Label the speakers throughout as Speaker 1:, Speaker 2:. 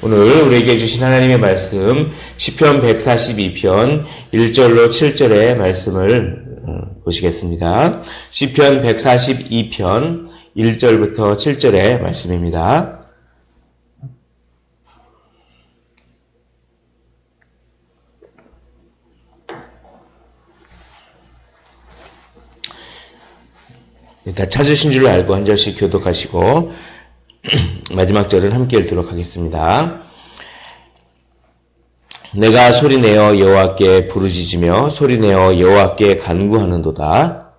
Speaker 1: 오늘 우리에게 주신 하나님의 말씀 시편 142편 1절로 7절의 말씀을 보시겠습니다. 시편 142편 1절부터 7절의 말씀입니다. 다 찾으신 줄 알고 한 절씩 교독하시고 마지막 절을 함께 읽도록 하겠습니다. 내가 소리내어 여호와께 부르짖으며 소리내어 여호와께 간구하는도다.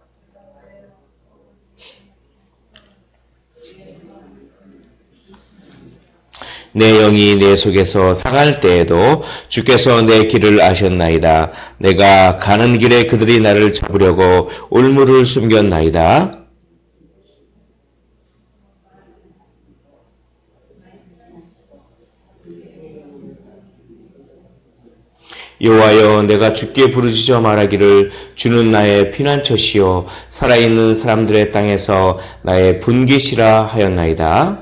Speaker 1: 내 영이 내 속에서 상할 때에도 주께서 내 길을 아셨나이다. 내가 가는 길에 그들이 나를 잡으려고 올무를 숨겼나이다. 여호와여, 내가 주께 부르짖어 말하기를 주는 나의 피난처시요 살아있는 사람들의 땅에서 나의 분깃이라 하였나이다.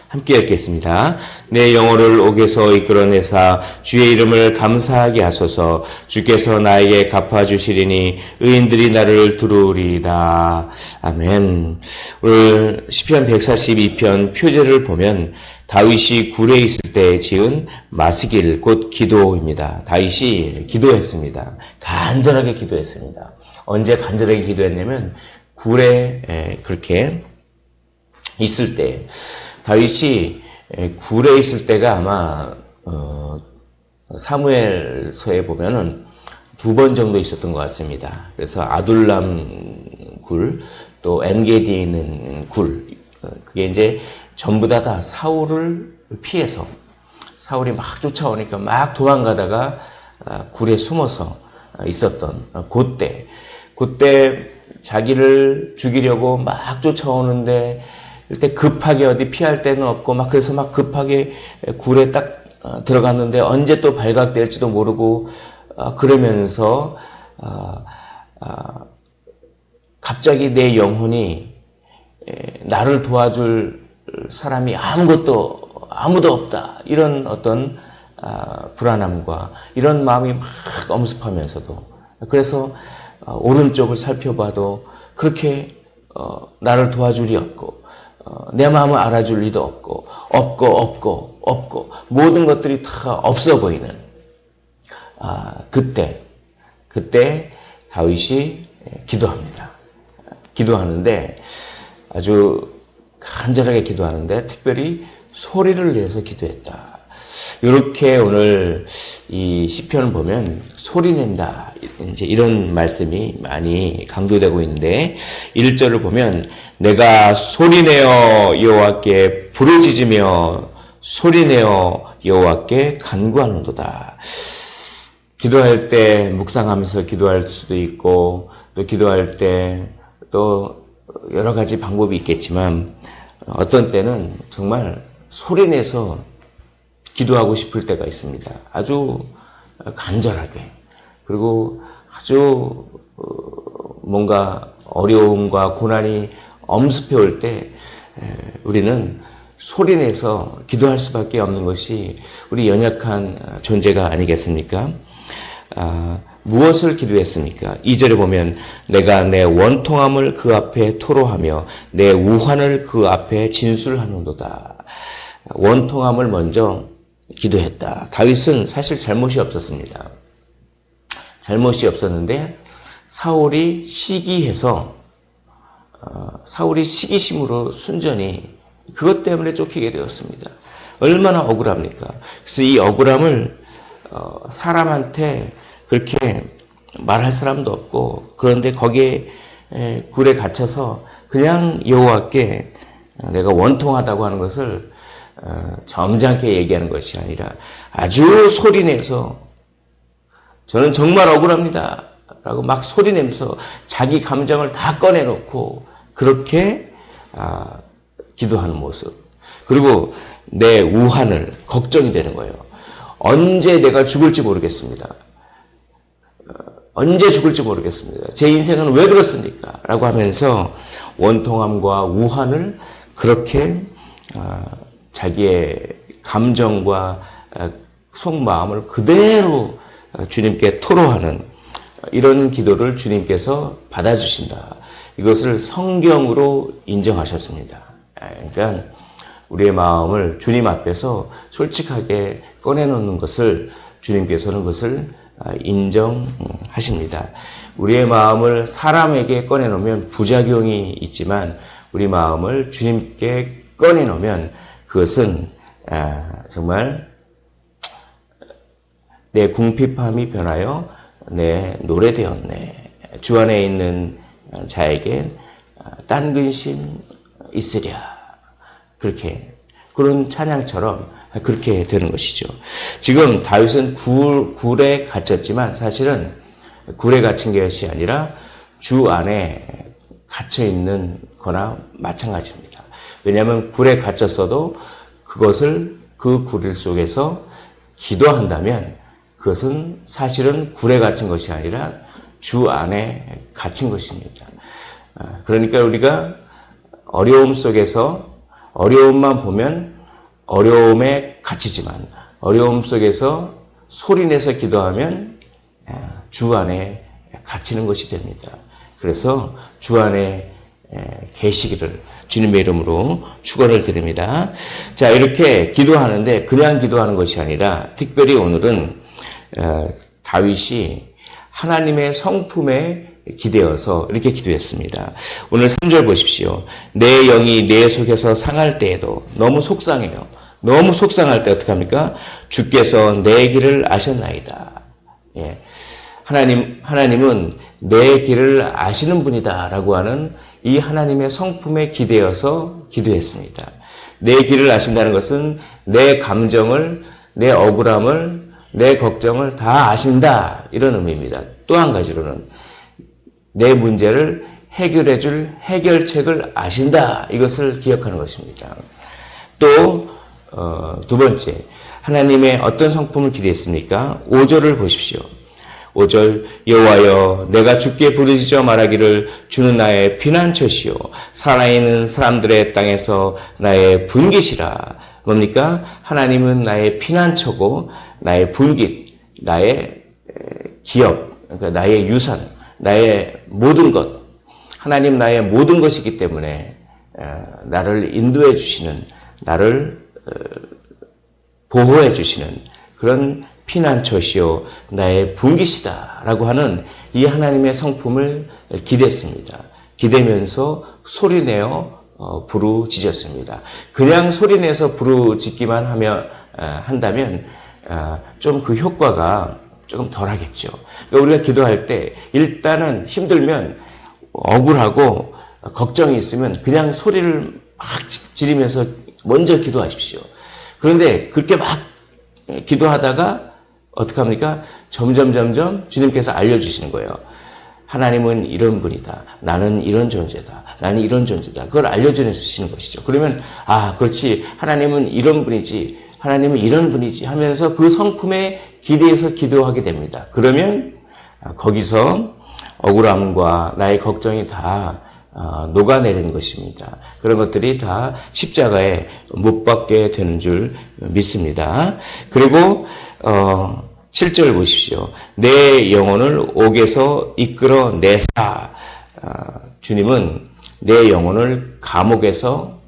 Speaker 1: 함께 읽겠습니다. 내 영혼을 옥에서 이끌어내사 주의 이름을 감사하게 하소서. 주께서 나에게 갚아주시리니 의인들이 나를 두루리이다. 아멘. 오늘 시편 142편 표제를 보면 다윗이 굴에 있을 때 지은 마스길 곧 기도입니다. 다윗이 기도했습니다. 간절하게 기도했습니다. 언제 간절하게 기도했냐면 굴에 그렇게 있을 때, 다윗이 굴에 있을 때가 아마 사무엘서에 보면은 2번 정도 있었던 것 같습니다. 그래서 아둘람 굴, 또 엔게디에 있는 굴, 그게 이제 전부 다 사울을 피해서, 사울이 막 쫓아오니까 막 도망가다가 굴에 숨어서 있었던 그때 자기를 죽이려고 막 쫓아오는데 이때 급하게 어디 피할 데는 없고 막 그래서 막 급하게 굴에 딱 들어갔는데 언제 또 발각될지도 모르고 그러면서 갑자기 내 영혼이 나를 도와줄 사람이 아무도 없다, 이런 어떤 불안함과 이런 마음이 막 엄습하면서도, 그래서 오른쪽을 살펴봐도 그렇게 나를 도와줄 리 없고 내 마음을 알아줄 리도 없고 모든 것들이 다 없어 보이는 그때 다윗이 기도합니다. 기도하는데 아주 간절하게 기도하는데 특별히 소리를 내서 기도했다. 이렇게 오늘 이 시편을 보면 소리낸다, 이제 이런 말씀이 많이 강조되고 있는데 1절을 보면 내가 소리내어 여호와께 부르짖으며 소리내어 여호와께 간구하는도다. 기도할 때 묵상하면서 기도할 수도 있고 또 기도할 때 또 여러 가지 방법이 있겠지만 어떤 때는 정말 소리내서 기도하고 싶을 때가 있습니다. 아주 간절하게, 그리고 아주 뭔가 어려움과 고난이 엄습해 올 때 우리는 소리내서 기도할 수밖에 없는 것이 우리 연약한 존재가 아니겠습니까? 무엇을 기도했습니까? 2절에 보면 내가 내 원통함을 그 앞에 토로하며 내 우환을 그 앞에 진술하는도다. 원통함을 먼저 기도했다. 다윗은 사실 잘못이 없었습니다. 잘못이 없었는데 사울이 시기해서 사울이 시기심으로 순전히 그것 때문에 쫓기게 되었습니다. 얼마나 억울합니까? 그래서 이 억울함을 사람한테 그렇게 말할 사람도 없고, 그런데 거기에 굴에 갇혀서 그냥 여호와께 내가 원통하다고 하는 것을 점잖게 얘기하는 것이 아니라 아주 소리내서 저는 정말 억울합니다 라고 막 소리내면서 자기 감정을 다 꺼내놓고 그렇게 기도하는 모습. 그리고 내 우환을 걱정이 되는 거예요. 언제 내가 죽을지 모르겠습니다. 언제 죽을지 모르겠습니다. 제 인생은 왜 그렇습니까? 라고 하면서 원통함과 우환을 그렇게 자기의 감정과 속마음을 그대로 주님께 토로하는 이런 기도를 주님께서 받아주신다. 이것을 성경으로 인정하셨습니다. 그러니까 우리의 마음을 주님 앞에서 솔직하게 꺼내놓는 것을 주님께서는 그것을 인정하십니다. 우리의 마음을 사람에게 꺼내놓으면 부작용이 있지만 우리 마음을 주님께 꺼내놓으면 그것은 정말 내 궁핍함이 변하여 내 노래되었네. 주 안에 있는 자에겐 딴 근심 있으랴. 그렇게 그런 찬양처럼 그렇게 되는 것이죠. 지금 다윗은 굴에 갇혔지만 사실은 굴에 갇힌 것이 아니라 주 안에 갇혀 있는 거나 마찬가지입니다. 왜냐하면 굴에 갇혔어도 그것을 그 굴 속에서 기도한다면 그것은 사실은 굴에 갇힌 것이 아니라 주 안에 갇힌 것입니다. 그러니까 우리가 어려움 속에서 어려움만 보면 어려움에 갇히지만 어려움 속에서 소리내서 기도하면 주 안에 갇히는 것이 됩니다. 그래서 주 안에 계시기를 주님의 이름으로 축원을 드립니다. 자, 이렇게 기도하는데 그냥 기도하는 것이 아니라 특별히 오늘은 다윗이 하나님의 성품에 기대어서 이렇게 기도했습니다. 오늘 3절 보십시오. 내 영이 내 속에서 상할 때에도 너무 속상해요. 너무 속상할 때 어떡합니까? 주께서 내 길을 아셨나이다. 예. 하나님은 내 길을 아시는 분이다 라고 하는 이 하나님의 성품에 기대어서 기도했습니다. 내 길을 아신다는 것은 내 감정을, 내 억울함을, 내 걱정을 다 아신다 이런 의미입니다. 또 한 가지로는 내 문제를 해결해 줄 해결책을 아신다 이것을 기억하는 것입니다. 또 두 번째, 하나님의 어떤 성품을 기대했습니까? 5절을 보십시오. 5절 여호와여 내가 주께 부르짖어 말하기를 주는 나의 피난처시요 살아있는 사람들의 땅에서 나의 분깃이라. 뭡니까? 하나님은 나의 피난처고 나의 분깃, 나의 기업, 그러니까 나의 유산, 나의 모든 것. 하나님 나의 모든 것이기 때문에 나를 인도해 주시는, 나를 보호해 주시는 그런 피난처시요 나의 분깃이다 라고 하는 이 하나님의 성품을 기대했습니다. 기대면서 소리내어 부르짖었습니다. 그냥 소리내서 부르짖기만 한다면 좀 그 효과가 조금 덜하겠죠. 그러니까 우리가 기도할 때 일단은 힘들면 억울하고 걱정이 있으면 그냥 소리를 막 지르면서 먼저 기도하십시오. 그런데 그렇게 막 기도하다가 어떻게 합니까? 점점 주님께서 알려주시는 거예요. 하나님은 이런 분이다. 나는 이런 존재다. 나는 이런 존재다. 그걸 알려주시는 것이죠. 그러면 그렇지. 하나님은 이런 분이지. 하나님은 이런 분이지 하면서 그 성품에 기대해서 기도하게 됩니다. 그러면 거기서 억울함과 나의 걱정이 다 녹아내리는 것입니다. 그런 것들이 다 십자가에 못 박게 되는 줄 믿습니다. 그리고 7절 보십시오. 내 영혼을 옥에서 이끌어 내사. 주님은 내 영혼을 감옥에서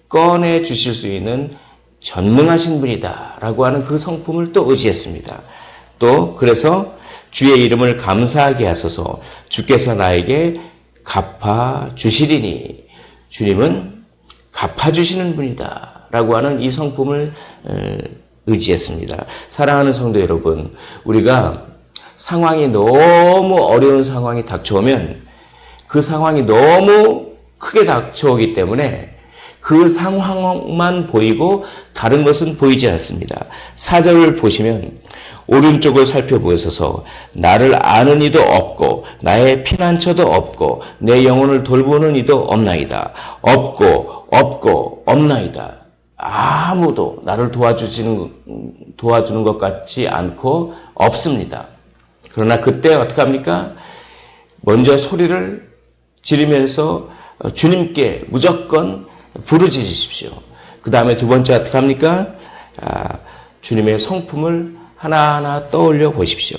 Speaker 1: 꺼내 주실 수 있는 전능하신 분이다 라고 하는 그 성품을 또 의지했습니다. 또 그래서 주의 이름을 감사하게 하소서. 주께서 나에게 갚아주시리니. 주님은 갚아주시는 분이다 라고 하는 이 성품을 의지했습니다. 사랑하는 성도 여러분, 우리가 상황이 너무 어려운 상황이 닥쳐오면 그 상황이 너무 크게 닥쳐오기 때문에 그 상황만 보이고 다른 것은 보이지 않습니다. 4절을 보시면 오른쪽을 살펴보셔서 나를 아는 이도 없고 나의 피난처도 없고 내 영혼을 돌보는 이도 없나이다. 없고 없나이다. 아무도 나를 도와주는 것 같지 않고 없습니다. 그러나 그때 어떻게 합니까? 먼저 소리를 지르면서 주님께 무조건 부르짖으십시오. 그 다음에 두 번째 어떻게 합니까? 주님의 성품을 하나하나 떠올려 보십시오.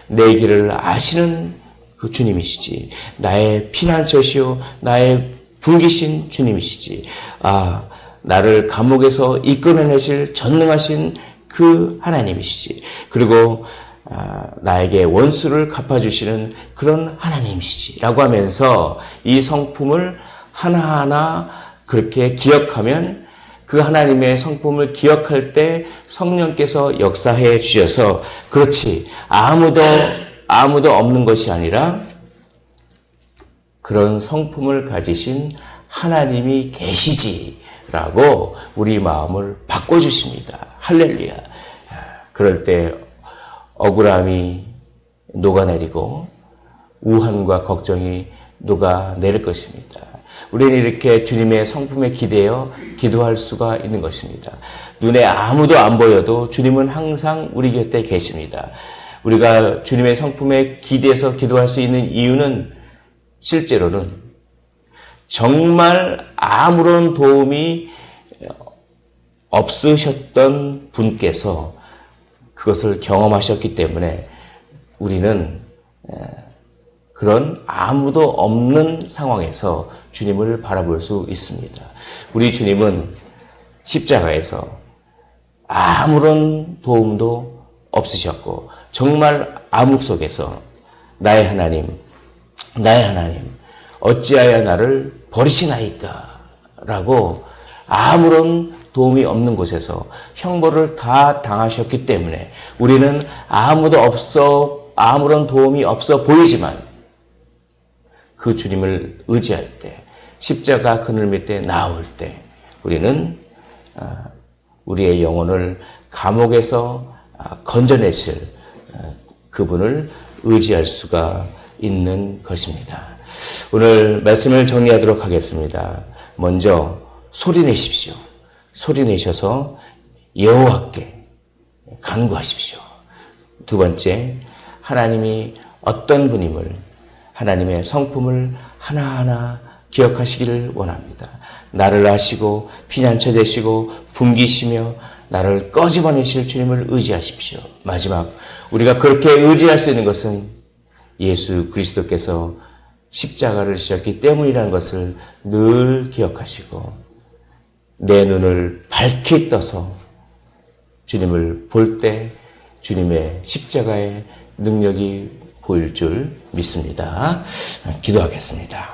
Speaker 1: 내 길을 아시는 그 주님이시지. 나의 피난처시오. 나의 불기신 주님이시지. 나를 감옥에서 이끌어내실 전능하신 그 하나님이시지. 그리고 나에게 원수를 갚아주시는 그런 하나님이시지. 라고 하면서 이 성품을 하나하나 그렇게 기억하면 그 하나님의 성품을 기억할 때 성령께서 역사해 주셔서 그렇지 아무도 없는 것이 아니라 그런 성품을 가지신 하나님이 계시지라고 우리 마음을 바꿔주십니다. 할렐루야. 그럴 때 억울함이 녹아내리고 우환과 걱정이 녹아내릴 것입니다. 우리는 이렇게 주님의 성품에 기대어 기도할 수가 있는 것입니다. 눈에 아무도 안 보여도 주님은 항상 우리 곁에 계십니다. 우리가 주님의 성품에 기대서 기도할 수 있는 이유는 실제로는 정말 아무런 도움이 없으셨던 분께서 그것을 경험하셨기 때문에 우리는 그런 아무도 없는 상황에서 주님을 바라볼 수 있습니다. 우리 주님은 십자가에서 아무런 도움도 없으셨고 정말 암흑 속에서 나의 하나님 어찌하여 나를 버리시나이까 라고 아무런 도움이 없는 곳에서 형벌을 다 당하셨기 때문에 우리는 아무런 도움이 없어 보이지만 그 주님을 의지할 때 십자가 그늘 밑에 나올 때 우리는 우리의 영혼을 감옥에서 건져내실 그분을 의지할 수가 있는 것입니다. 오늘 말씀을 정리하도록 하겠습니다. 먼저 소리 내십시오. 소리 내셔서 여호와께 간구하십시오. 두 번째, 하나님이 어떤 분임을 하나님의 성품을 하나하나 기억하시기를 원합니다. 나를 아시고 피난처 되시고 분기시며 나를 꺼집어내실 주님을 의지하십시오. 마지막, 우리가 그렇게 의지할 수 있는 것은 예수 그리스도께서 십자가를 지셨기 때문이라는 것을 늘 기억하시고 내 눈을 밝히 떠서 주님을 볼 때 주님의 십자가의 능력이 보일 줄 믿습니다. 기도하겠습니다.